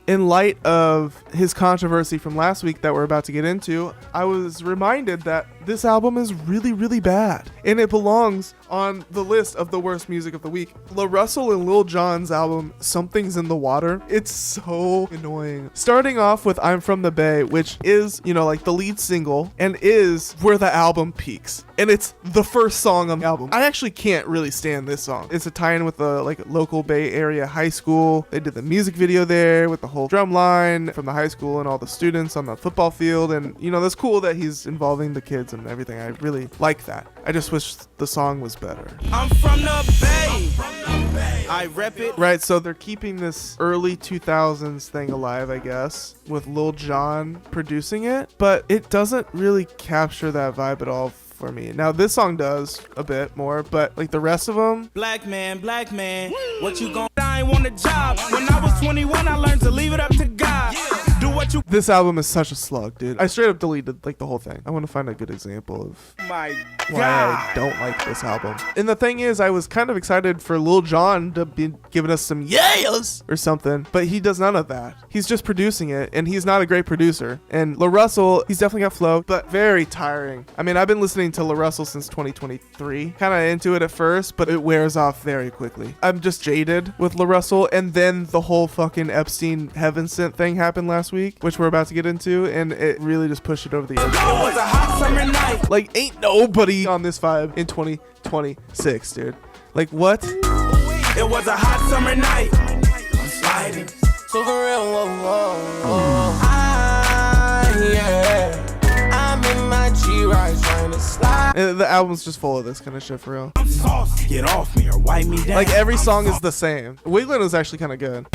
In light of his controversy from last week that we're about to get into, I was reminded that this album is really, really bad. And it belongs on the list of the worst music of the week. LaRussell and Lil Jon's album, Something's in the Water. It's so annoying. Starting off with I'm From the Bay, which is, like the lead single and is where the album peaks. And it's the first song on the album. I actually can't really stand this song. It's a tie-in with the local Bay Area high school. They did the music video there with the whole drum line from the high school and all the students on the football field. And, that's cool that he's involving the kids and everything. I really like that. I just wish the song was better. I'm from the Bay. I rep it. Right, so they're keeping this early 2000s thing alive, I guess, with Lil Jon producing it. But it doesn't really capture that vibe at all for me. Now this song does a bit more, but the rest of them. Black man, what you gon' I ain't want a job. When I was 21, I learned to leave it up to God. Do what you. This album is such a slug, dude. I straight up deleted the whole thing. I want to find a good example of my God. why I don't like this album. And the thing is, I was kind of excited for Lil Jon to be giving us some yays or something, but he does none of that. He's just producing it, and he's not a great producer. And LaRussell, he's definitely got flow, but very tiring. I mean, I've been listening to LaRussell since 2023. Kind of into it at first, but it wears off very quickly. I'm just jaded with LaRussell, and then the whole fucking Epstein Heaven Sent thing happened last week, which we're about to get into, and it really just pushed it over the edge. It was a hot summer night. Ain't nobody on this vibe in 2026, dude. What? It was a hot summer night. I'm sliding. So for real, whoa. I'm in my G-Ride trying to slide. The album's just full of this kind of shit, for real. I'm saucy. Get off me or wipe me down. Every song is the same. Wiggling was actually kind of good.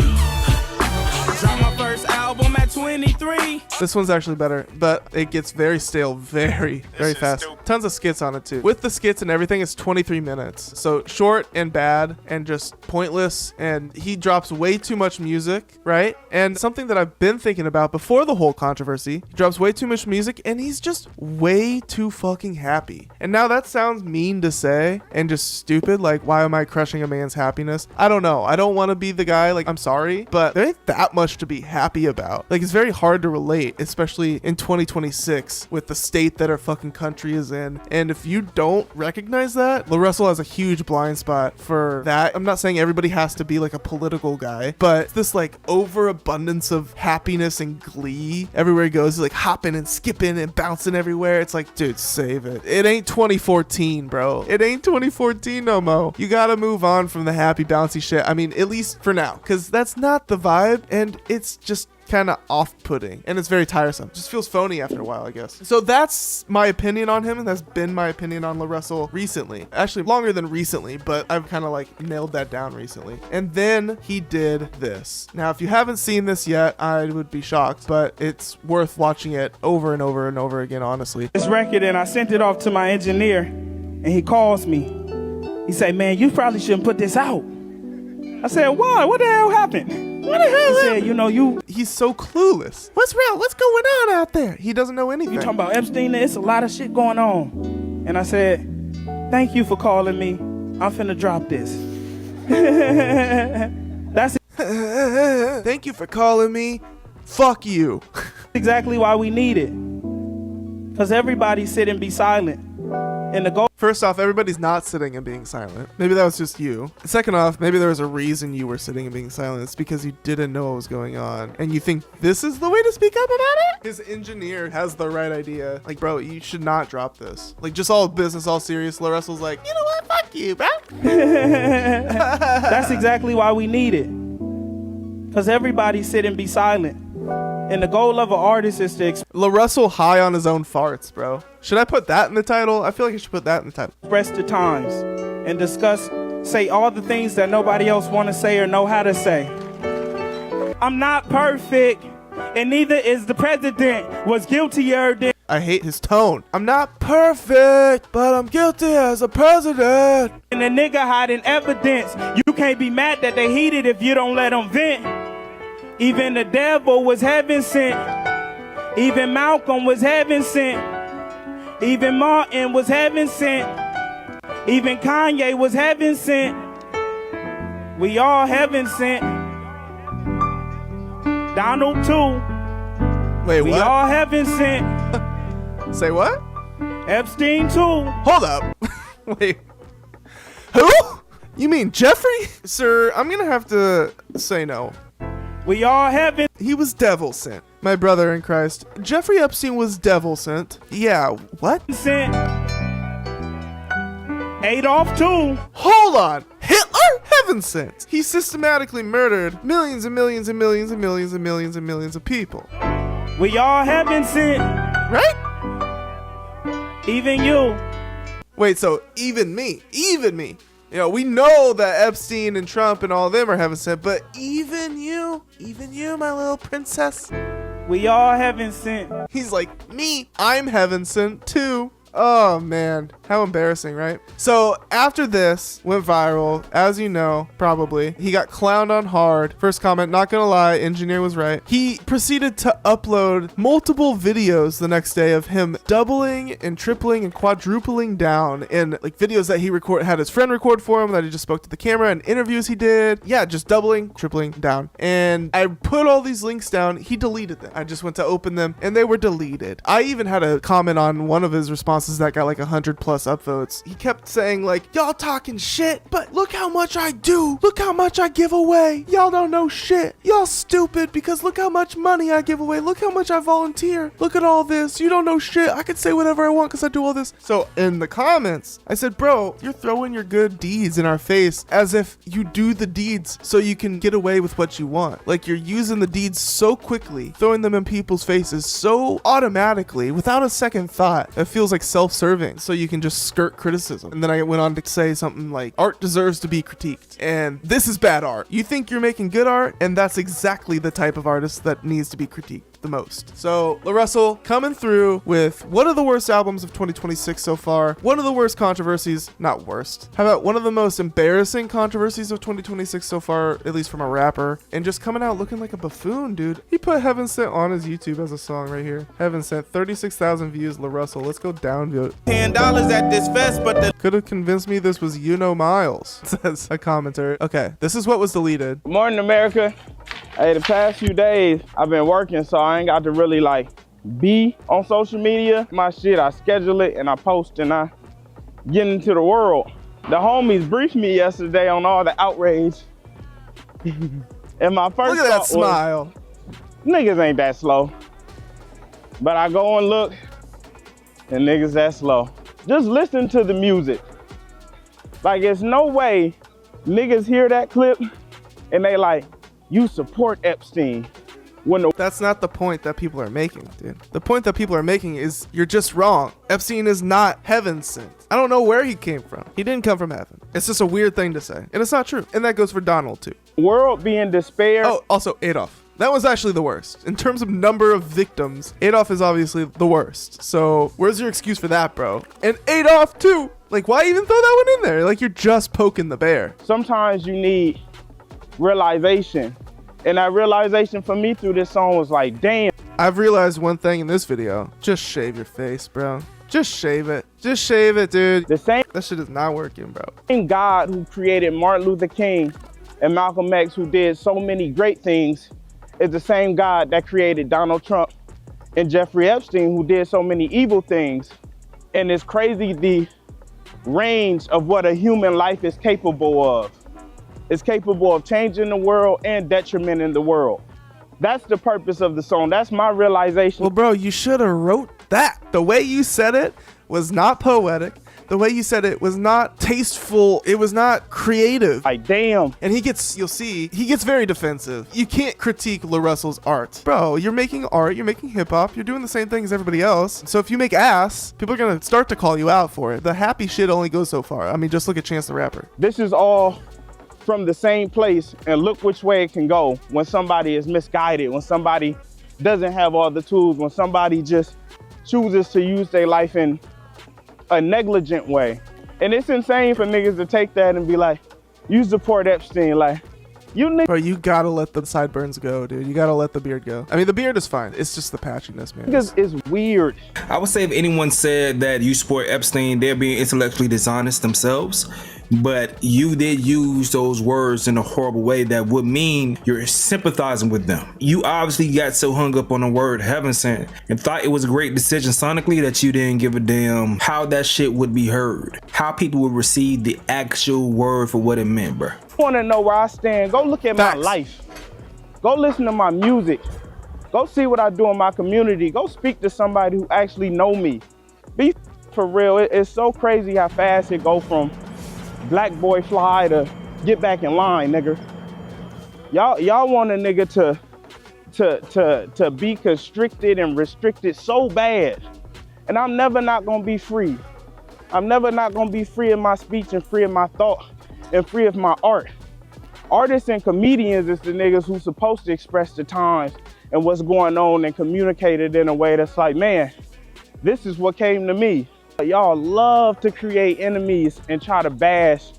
Dropped my first album at 23. This one's actually better, but it gets very stale very fast. Tons of skits on it too. With the skits and everything, it's 23 minutes. So short and bad and just pointless, and he drops way too much music, right? And something that I've been thinking about before the whole controversy, he drops way too much music and he's just way too fucking happy. And now that sounds mean to say and just stupid, why am I crushing a man's happiness? I don't know. I don't want to be the guy, I'm sorry, but there ain't that much to be happy about. It's very hard to relate, especially in 2026 with the state that our fucking country is in. And if you don't recognize that, LaRussell has a huge blind spot for that. I'm not saying everybody has to be a political guy, but this overabundance of happiness and glee everywhere he goes. He's hopping and skipping and bouncing everywhere. It's dude, save it. It ain't 2014, bro. It ain't 2014 no mo. You gotta move on from the happy bouncy shit. I mean, at least for now, because that's not the vibe, and it's just kind of off-putting, and it's very tiresome. Just feels phony after a while, I guess. So that's my opinion on him, and that's been my opinion on LaRussell recently. Actually, longer than recently, but I've kind of nailed that down recently. And then he did this. Now, if you haven't seen this yet, I would be shocked, but it's worth watching it over and over and over again, honestly. This record, and I sent it off to my engineer, and he calls me. He said, man, you probably shouldn't put this out. I said, why? What the hell happened? What the hell? He said, He's so clueless. What's real? What's going on out there? He doesn't know anything. You talking about Epstein? It's a lot of shit going on. And I said, thank you for calling me. I'm finna drop this. That's it. Thank you for calling me. Fuck you. Exactly why we need it. Because everybody sit and be silent. And the goal. First off, everybody's not sitting and being silent. Maybe that was just you. Second off, maybe there was a reason you were sitting and being silent. It's because you didn't know what was going on. And you think this is the way to speak up about it? His engineer has the right idea. Bro, you should not drop this. Just all business, all serious. LaRussell's you know what? Fuck you, bro. That's exactly why we need it. Because everybody sit and be silent. And the goal of an artist is to LaRussell high on his own farts, bro. Should I put that in the title? I feel like I should put that in the title. Express the times and say all the things that nobody else want to say or know how to say. I'm not perfect, and neither is the president. Was guiltier than. I hate his tone. I'm not perfect, but I'm guilty as a president. And the nigga hiding evidence. You can't be mad that they heated if you don't let them vent. Even the devil was heaven sent. Even Malcolm was heaven sent. Even Martin was heaven sent. Even Kanye was heaven sent. We all heaven sent. Donald too. Wait, We what? all heaven sent. Say what? Epstein too. Hold up. Wait. Who? You mean Jeffrey? Sir, I'm gonna have to say no. We all heaven He was devil sent. My brother in Christ. Jeffrey Epstein was devil sent. Yeah, what? sent. Adolf too. Hold on. Hitler? Heaven sent. He systematically murdered millions and millions and millions and millions and millions and millions of people. We all heaven sent. Right? Even you. Wait, so even me. You know, we know that Epstein and Trump and all of them are heaven sent, but even you, my little princess. We all heaven sent. He's like, me, I'm heaven sent too. Oh man, how embarrassing, right? So after this went viral, as you know, probably, he got clowned on hard. First comment, not gonna lie, engineer was right. He proceeded to upload multiple videos the next day of him doubling and tripling and quadrupling down in like videos that he had his friend record for him, that he just spoke to the camera, and interviews he did. Yeah, just doubling, tripling down. And I put all these links down. He deleted them. I just went to open them and they were deleted. I even had a comment on one of his responses that got like 100+ upvotes. He kept saying like, y'all talking shit, but look how much I do. Look how much I give away. Y'all don't know shit. Y'all stupid because look how much money I give away. Look how much I volunteer. Look at all this. You don't know shit. I can say whatever I want because I do all this. So in the comments, I said, bro, you're throwing your good deeds in our face as if you do the deeds so you can get away with what you want. Like you're using the deeds so quickly, throwing them in people's faces so automatically without a second thought. It feels like self-serving, so you can just skirt criticism. And then I went on to say something like, art deserves to be critiqued, and this is bad art. You think you're making good art, and that's exactly the type of artist that needs to be critiqued the most. So LaRussell coming through with one of the worst albums of 2026 so far, one of the worst controversies, not worst, how about one of the most embarrassing controversies of 2026 so far, at least from a rapper, and just coming out looking like a buffoon, dude. He put Heaven Sent on his YouTube as a song right here. Heaven Sent, 36,000 views, LaRussell. Let's go downvote. $10 at this fest, but the Could have convinced me this was Miles, says a commenter. Okay, this is what was deleted. Good morning, America. Hey, the past few days I've been working, so I ain't got to really like be on social media. My shit, I schedule it and I post and I get into the world. The homies briefed me yesterday on all the outrage. And my first Look at that thought was, smile. niggas ain't that slow. But I go and look, and niggas that slow. Just listen to the music. Like, it's no way niggas hear that clip and they like, you support Epstein. When the That's not the point that people are making, dude. The point that people are making is you're just wrong. Epstein is not heaven sent. I don't know where he came from. He didn't come from heaven. It's just a weird thing to say. And it's not true. And that goes for Donald, too. world be in despair. Oh, also Adolf. That was actually the worst. In terms of number of victims, Adolf is obviously the worst. So where's your excuse for that, bro? And Adolf, too. Like, why even throw that one in there? Like, you're just poking the bear. Sometimes you need realization. And that realization for me through this song was like, damn. I've realized one thing in this video. Just shave your face, bro. Just shave it. Just shave it, dude. The same That shit is not working, bro. God who created Martin Luther King and Malcolm X, who did so many great things, is the same God that created Donald Trump and Jeffrey Epstein, who did so many evil things. And it's crazy the range of what a human life is capable of. It's capable of changing the world and detrimenting the world. That's the purpose of the song. That's my realization. Well, bro, you should have wrote that. The way you said it was not poetic. The way you said it was not tasteful. It was not creative. Like, damn. And you'll see, he gets very defensive. You can't critique LaRussell's art. Bro, you're making art, you're making hip hop, you're doing the same thing as everybody else. So if you make ass, people are gonna start to call you out for it. The happy shit only goes so far. I mean, just look at Chance the Rapper. This is all from the same place, and look which way it can go when somebody is misguided, when somebody doesn't have all the tools, when somebody just chooses to use their life in a negligent way. And it's insane for niggas to take that and be like, you support Epstein. Like, You niggas Bro, you gotta let the sideburns go, dude. You gotta let the beard go. I mean, the beard is fine. It's just the patchiness, man. is weird. I would say if anyone said that you support Epstein, they're being intellectually dishonest themselves. But you did use those words in a horrible way that would mean you're sympathizing with them. You obviously got so hung up on the word heaven sent and thought it was a great decision sonically that you didn't give a damn how that shit would be heard, how people would receive the actual word for what it meant, bro. Want to know where I stand? Go look at Facts. my life. Go listen to my music. Go see what I do in my community. Go speak to somebody who actually know me. Be for real. It's so crazy how fast it go from black boy fly to get back in line, nigga. Y'all want a nigga to be constricted and restricted so bad. And I'm never not gonna be free. I'm never not gonna be free of my speech and free of my thought and free of my art. Artists and comedians is the niggas who's supposed to express the times and what's going on and communicate it in a way that's like, man, this is what came to me. Y'all love to create enemies and try to bash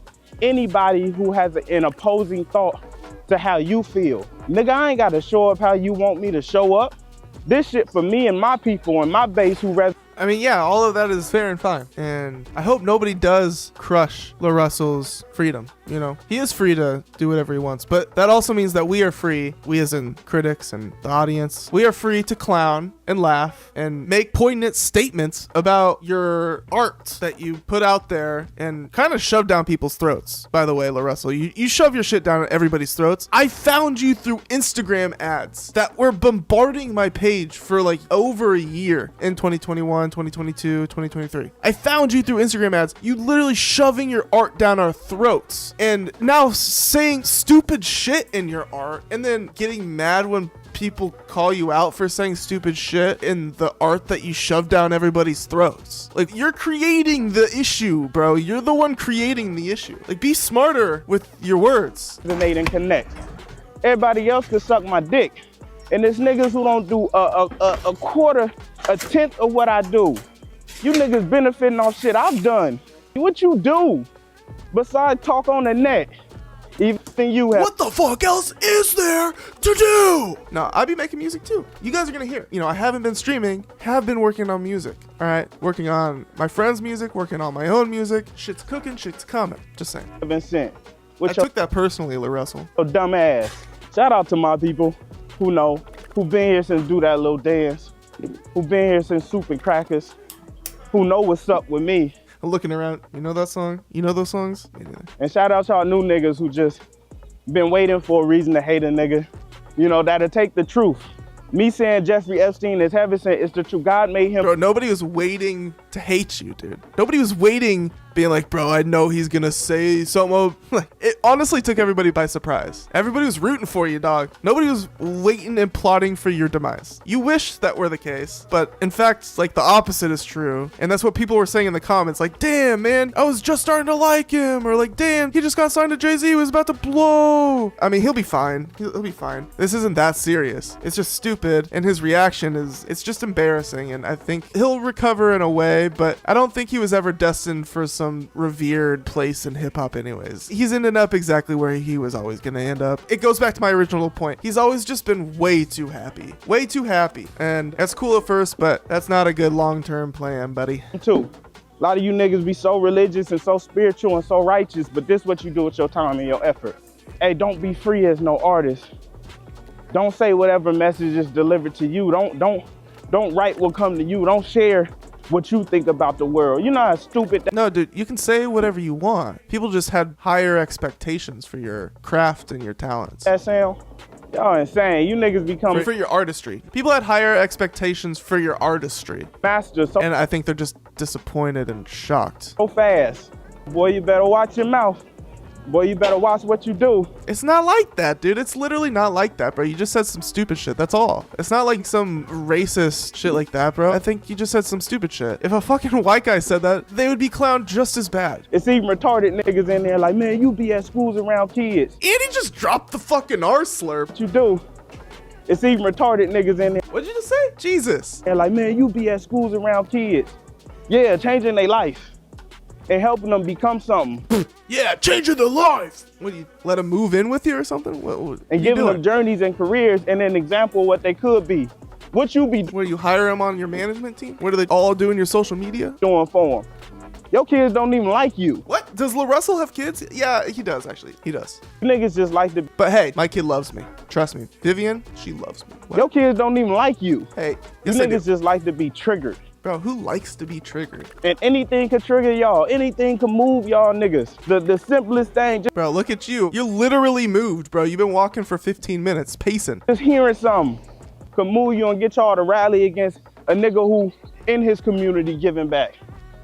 anybody who has an opposing thought to how you feel. Nigga, I ain't gotta show up how you want me to show up. This shit for me and my people and my base who I mean, yeah, all of that is fair and fine. And I hope nobody does crush LaRussell's freedom. You know, he is free to do whatever he wants, but that also means that we are free, we as in critics and the audience, we are free to clown and laugh and make poignant statements about your art that you put out there and kind of shove down people's throats. By the way, LaRussell, you shove your shit down everybody's throats. I found you through Instagram ads that were bombarding my page for like over a year in 2021, 2022, 2023. I found you through Instagram ads. You literally shoving your art down our throats and now saying stupid shit in your art and then getting mad when people call you out for saying stupid shit in the art that you shove down everybody's throats. Like, you're creating the issue, bro. You're the one creating the issue. Like, be smarter with your words. resonate and connect. Everybody else could suck my dick. And there's niggas who don't do a quarter, a tenth of what I do. You niggas benefiting off shit I've done. What you do besides talk on the net? Even you have. What the fuck else is there to do? No, I be making music too. You guys are gonna hear. You know, I haven't been streaming, have been working on music. All right, working on my friends' music, working on my own music. Shit's cooking, shit's coming. Just saying. Heaven Sent. I took that personally, LaRussell. Your dumb ass. Shout out to my people who know, who been here since Do That Little Dance, who been here since Soup and Crackers, who know what's up with me. I'm looking around. You know that song? You know those songs? Me neither. And shout out to our new niggas who just been waiting for a reason to hate a nigga. You know, that'll take the truth. Me saying Jeffrey Epstein is heaven sent is the truth. God made him. Bro, nobody was waiting to hate you, dude. Nobody was waiting, being like, bro, I know he's gonna say something. Like, it honestly took everybody by surprise. Everybody was rooting for you, dog. Nobody was waiting and plotting for your demise. You wish that were the case, but in fact, like, the opposite is true. And that's what people were saying in the comments, like, damn, man, I was just starting to like him. Or like, damn, he just got signed to Jay-Z, he was about to blow. I mean, he'll be fine. He'll be fine. This isn't that serious. It's just stupid. And his reaction it's just embarrassing. And I think he'll recover in a way, but I don't think he was ever destined for some revered place in hip hop anyways. He's ended up exactly where he was always going to end up. It goes back to my original point. He's always just been way too happy. Way too happy. And that's cool at first, but that's not a good long-term plan, buddy. Too. A lot of you niggas be so religious and so spiritual and so righteous, but this what you do with your time and your effort. Hey, don't be free as no artist. Don't say whatever message is delivered to you. Don't write what come to you. Don't share what you think about the world. You know how stupid that. No, dude, you can say whatever you want. People just had higher expectations for your craft and your talents. That sound? Y'all insane. You niggas become For your artistry. People had higher expectations for your artistry. masters And I think they're just disappointed and shocked. so fast. Boy, you better watch your mouth. Boy, you better watch what you do. It's not like that, dude. It's literally not like that, bro. You just said some stupid shit. That's all. It's not like some racist shit like that, bro. I think you just said some stupid shit. If a fucking white guy said that, they would be clowned just as bad. It's even retarded niggas in there like, man, you be at schools around kids. And he just dropped the fucking R slurp. What you do? It's even retarded niggas in there. What'd you just say? Jesus. They're like, man, you be at schools around kids. Yeah, changing their life and helping them become something. Yeah, changing their life. What, do you let them move in with you or something? What and giving them journeys and careers and an example of what they could be. What you be Where you hire them on your management team? What are they all doing your social media? doing for them? Your kids don't even like you. What? Does LaRussell have kids? Yeah, he does, actually. He does. Niggas just like to. But hey, my kid loves me. Trust me. Vivian, she loves me. What? Your kids don't even like you. Hey, You yes, I do. niggas just like to be triggered. Bro, who likes to be triggered? And anything can trigger y'all. Anything can move y'all niggas. The simplest thing, Bro, look at you. You're literally moved, bro. You've been walking for 15 minutes, pacing. just hearing something can move you and get y'all to rally against a nigga who in his community giving back.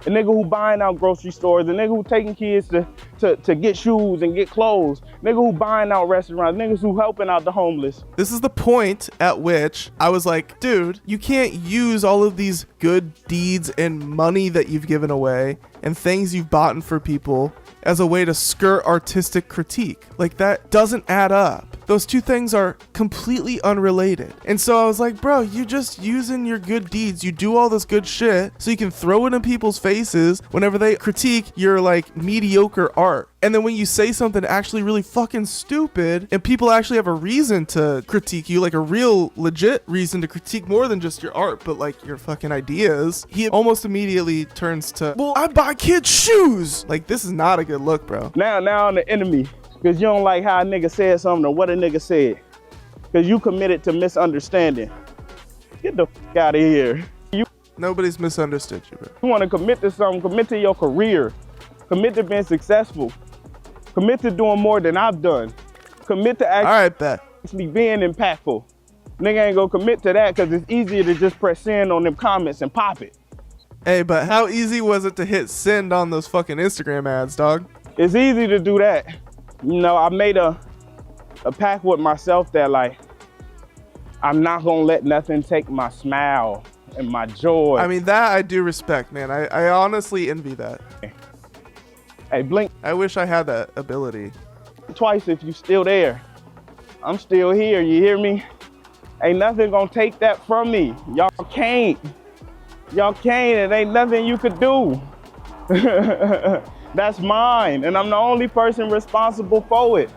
A nigga who buying out grocery stores, a nigga who taking kids to get shoes and get clothes, nigga who buying out restaurants, niggas who helping out the homeless. This is the point at which I was like, dude, you can't use all of these good deeds and money that you've given away and things you've bought for people as a way to skirt artistic critique. Like, that doesn't add up. Those two things are completely unrelated. And so I was like, bro, you're just using your good deeds. You do all this good shit so you can throw it in people's faces whenever they critique your like mediocre art. And then when you say something actually really fucking stupid and people actually have a reason to critique you, like a real legit reason to critique more than just your art, but like your fucking ideas, he almost immediately turns to, well, I buy kids shoes. Like, this is not a good look, bro. Now I'm the enemy because you don't like how a nigga said something or what a nigga said. Because you committed to misunderstanding. Get the fuck out of here. Nobody's misunderstood you, bro. You want to commit to something, commit to your career. Commit to being successful. Commit to doing more than I've done. Commit to All right, bet. actually being impactful. Nigga ain't gonna commit to that because it's easier to just press send on them comments and pop it. Hey, but how easy was it to hit send on those fucking Instagram ads, dog? It's easy to do that. You know, I made a pact with myself that like, I'm not gonna let nothing take my smile and my joy. I mean, that I do respect, man. I honestly envy that. Hey, blink I wish I had that ability. twice if you still there. I'm still here, you hear me? Ain't nothing gonna take that from me. Y'all can't. Y'all can't, it ain't nothing you could do. That's mine, and I'm the only person responsible for it.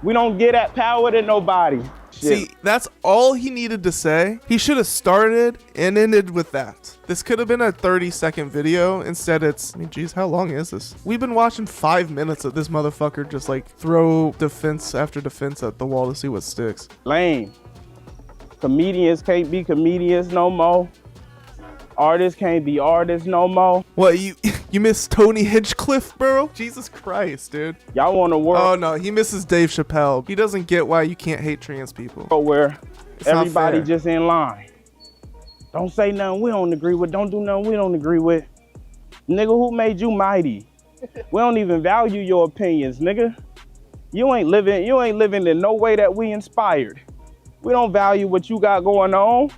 We don't get that power to nobody. See, that's all he needed to say. He should have started and ended with that. This could have been a 30-second video. Instead, it's, I mean, geez, how long is this? We've been watching 5 minutes of this motherfucker just like throw defense after defense at the wall to see what sticks. Lame. Comedians can't be comedians no more. Artists can't be artists no more. What, you miss Tony Hinchcliffe, bro? Jesus Christ, dude. Y'all want a Oh world no, he misses Dave Chappelle. He doesn't get why you can't hate trans people. where It's not everybody fair. just in line. Don't say nothing we don't agree with. Don't do nothing we don't agree with. Nigga, who made you mighty? We don't even value your opinions, nigga. You ain't living in no way that we inspired. We don't value what you got going on.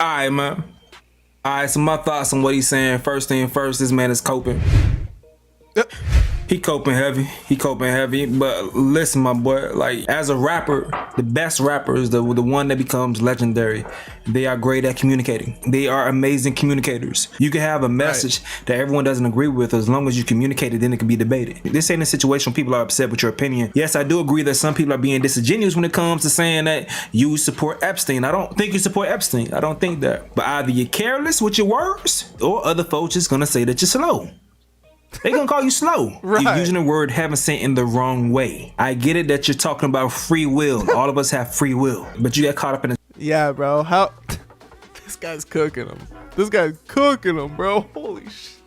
All right, man. All right, so my thoughts on what he's saying. First thing first, this man is coping. He coping heavy. But listen, my boy, like, as a rapper, the best rapper is the one that becomes legendary. They are great at communicating. They are amazing communicators. You can have a message that everyone doesn't agree with. As long as you communicate it, then it can be debated. This ain't a situation where people are upset with your opinion. Yes, I do agree that some people are being disingenuous when it comes to saying that you support Epstein. I don't think you support Epstein. I don't think that. But either you're careless with your words, or other folks just gonna say that you're slow. They gonna call you slow. Right. You're using the word heaven sent in the wrong way. I get it that you're talking about free will. All of us have free will, but you got caught up in a Yeah, bro. How this guy's cooking him. This guy's cooking him, bro. Holy shit.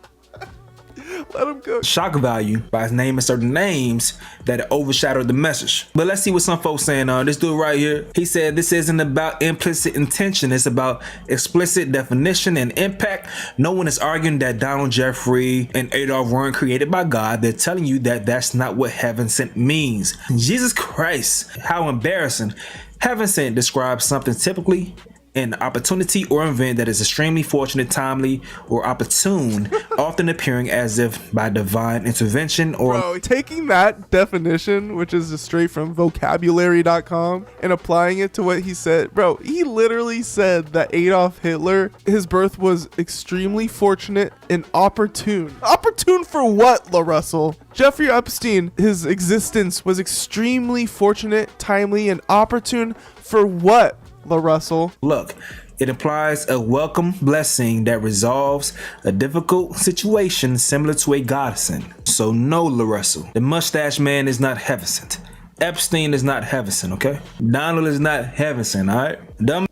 Let him cook. shock value by naming certain names that overshadowed the message. But let's see what some folks saying. This dude right here, he said this isn't about implicit intention, it's about explicit definition and impact. No one is arguing that Donald Jeffrey and Adolf weren't created by God. They're telling you that that's not what heaven sent means. Jesus Christ, how embarrassing. Heaven sent describes something typically an opportunity or event that is extremely fortunate, timely, or opportune, often appearing as if by divine intervention or... Bro, taking that definition, which is just straight from vocabulary.com, and applying it to what he said, bro, he literally said that Adolf Hitler, his birth was extremely fortunate and opportune. Opportune for what, LaRussell? Jeffrey Epstein, his existence was extremely fortunate, timely, and opportune for what, LaRussell? Look, it implies a welcome blessing that resolves a difficult situation similar to a godsend. So no, LaRussell, the mustache man is not Heaven Sent. Epstein is not Heaven Sent, okay? Donald is not Heaven Sent, all right? Dumb.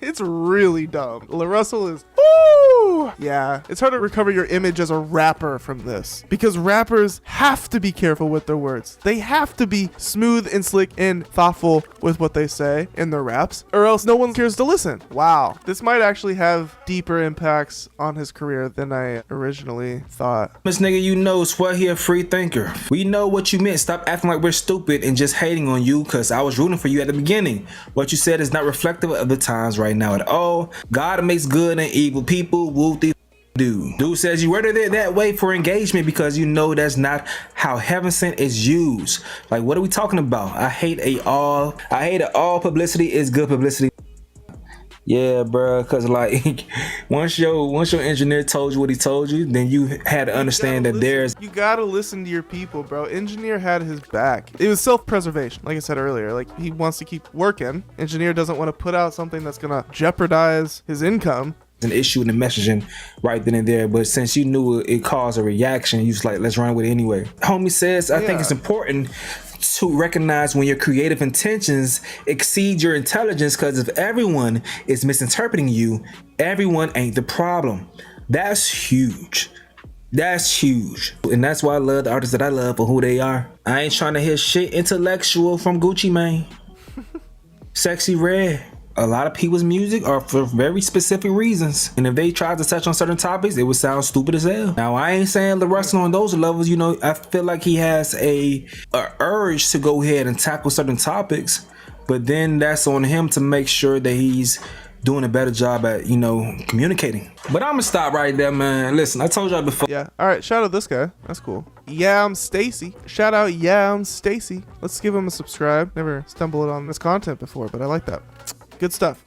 It's really dumb. LaRussell is, woo! Yeah, it's hard to recover your image as a rapper from this because rappers have to be careful with their words. They have to be smooth and slick and thoughtful with what they say in their raps, or else no one cares to listen. Wow, this might actually have deeper impacts on his career than I originally thought. This nigga, you know, swear he a free thinker. We know what you meant. Stop acting like we're stupid and just hating on you because I was rooting for you at the beginning. What you said is not reflective of the times right now at all. God makes good and evil people. Whoop-de dude says you worded it that way for engagement because you know that's not how Heaven Sent is used. Like, what are we talking about? I hate all publicity is good publicity. Yeah, bro, because like once your engineer told you what he told you, then you had to understand that you gotta listen to your people, bro. Engineer had his back. It was self-preservation, like I said earlier. Like, he wants to keep working. Engineer doesn't want to put out something that's gonna jeopardize his income. An issue in the messaging right then and there, but since you knew it caused a reaction, you was like, let's run with it anyway. Homie says, I think it's important to recognize when your creative intentions exceed your intelligence, because if everyone is misinterpreting you, everyone ain't the problem. That's huge. That's huge. And that's why I love the artists that I love for who they are. I ain't trying to hear shit intellectual from Gucci Mane. Sexy Red. A lot of people's music are for very specific reasons, and if they tried to touch on certain topics, it would sound stupid as hell. Now, I ain't saying LaRussell on those levels, you know, I feel like he has a urge to go ahead and tackle certain topics, but then that's on him to make sure that he's doing a better job at, you know, communicating. But I'm gonna stop right there, man. Listen, I told y'all before. Yeah, all right, shout out this guy. That's cool. Yeah, I'm Stacy. Shout out, yeah, I'm Stacy. Let's give him a subscribe. Never stumbled on this content before, but I like that. Good stuff.